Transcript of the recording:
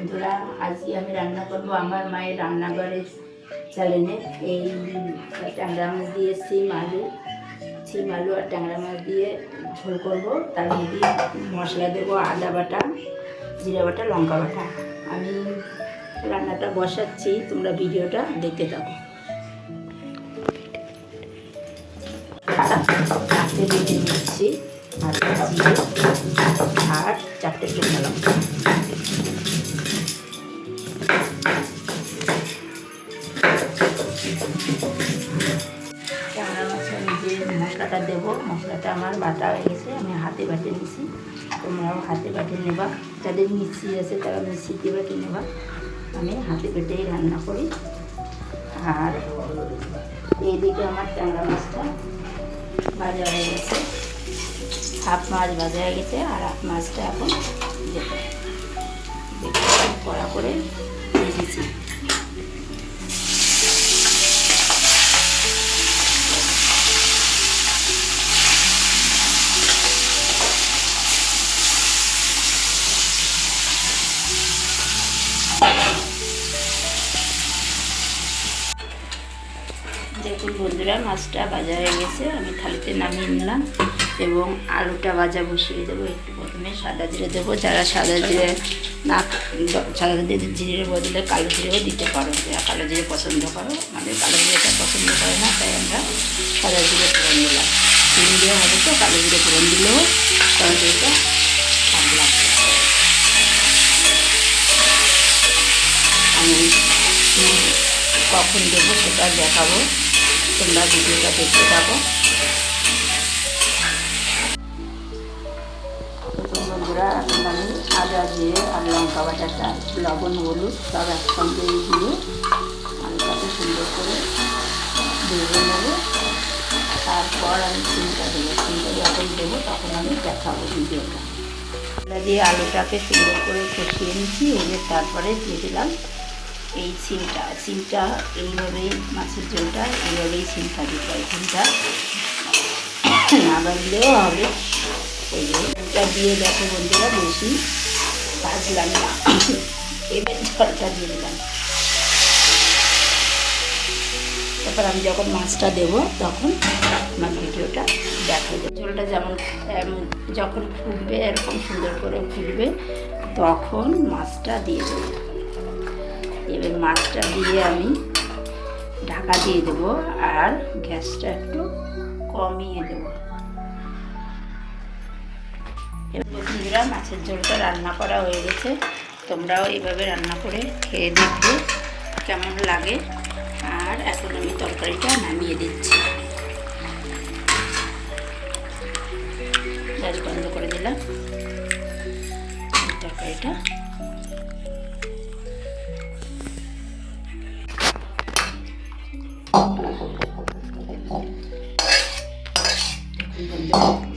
বন্ধুরা, আজকে আমি রান্না করব আমার মায়ের রান্নাঘরের চ্যানেলে। এই ট্যাংরা মাছ দিয়ে সিম আলু আর ট্যাংরা মাছ দিয়ে ঝোল করব। তার মধ্যে মশলা দেবো আদা বাটা, জিরা বাটা, লঙ্কা বাটা। আমি রান্নাটা বসাচ্ছি, তোমরা ভিডিওটা দেখতে থাকো। চারটে বেটে নিচ্ছি, আদা, জিরে আর 4টে শুকনো লঙ্কা। ট্যাংরা মাছে আমি যে মশলাটা দেবো, মশলাটা আমার বাটা হয়ে গেছে, আমি হাতে বাটে নিছি। তোমরাও হাতে বাটে নেবা, যাদের মিক্সি আছে তারা মিক্সিতে বাটে নেবা। আমি হাতে বেটেই রান্না করি। আর এইদিকে আমার ট্যাংরা মাছটা ভাজা হয়ে গেছে, হাফ মাছ ভাজা হয়ে গেছে, আর হাফ মাছটা এখন যেতে কড়া করে ভেজেছি। দেখুন বন্ধুরা, মাছটা ভাজা হয়ে গেছে, আমি থালিতে নামিয়ে নিলাম এবং আলুটা ভাজা বসিয়ে দেবো। একটু প্রথমে সাদা জিরে দেবো, যারা সাদা জিরে না, সাদা জিরের বদলে কালো জিরেও দিতে পারো, যারা কালো জিরে পছন্দ করো। আমাদের কালো জিরেটা পছন্দ করে না, তাই আমরা সাদা জিরে ফোড়ন দিলাম। চিনি দেওয়া হবে তো, কালো জিরে ফোড়ন দিলেও তরকারিটা ভালো লাগবে। আমি কখন দেবো সেটা দেখাবো, তোমরা ভিডিওটা দেখতে থাকো। বন্ধুরা, এখন আমি আদা জিরে আর লঙ্কা বাটাটা, লবণ, হলুদ সব একসঙ্গে দিয়ে আলুটাকে সুন্দর করে ভেজে নেবো। তারপর আমি চিনিটা দেবো, চিনিটা যখন দেবো তখন আমি দেখাবো ভিডিওটা। আদা দিয়ে আলুটাকে সুন্দর করে কষিয়ে নিচ্ছি, এবার তারপরে দিয়ে দিলাম এই সিমটা এইভাবেই, মাছের ঝোলটা এইভাবেই সিমটা দিতে হয়। সিমটা না বাজলেও হবে। এই ঝোলটা দিয়ে দেখো বন্ধুরা, বেশি ভাজলাম না, এবার ঝোলটা দিয়ে দিলাম। তারপর আমি যখন মাছটা দেবো তখন আমার ভিডিওটা দেখা যায়। ঝোলটা যখন ফুটবে, এরকম সুন্দর করে ফুটবে, তখন মাছটা দিয়ে দেবো। এবার মাছটা দিয়ে আমি ঢাকা দিয়ে দেবো আর গ্যাসটা একটু কমিয়ে দেবো। বন্ধুরা, মাছের ঝোলটা রান্না করা হয়ে গেছে, তোমরাও এইভাবে রান্না করে খেয়ে দেখবে কেমন লাগে। আর এখন আমি তরকারিটা নামিয়ে দিচ্ছি, গ্যাস বন্ধ করে দিলাম। তরকারিটা দেখুন বন্ধুরা,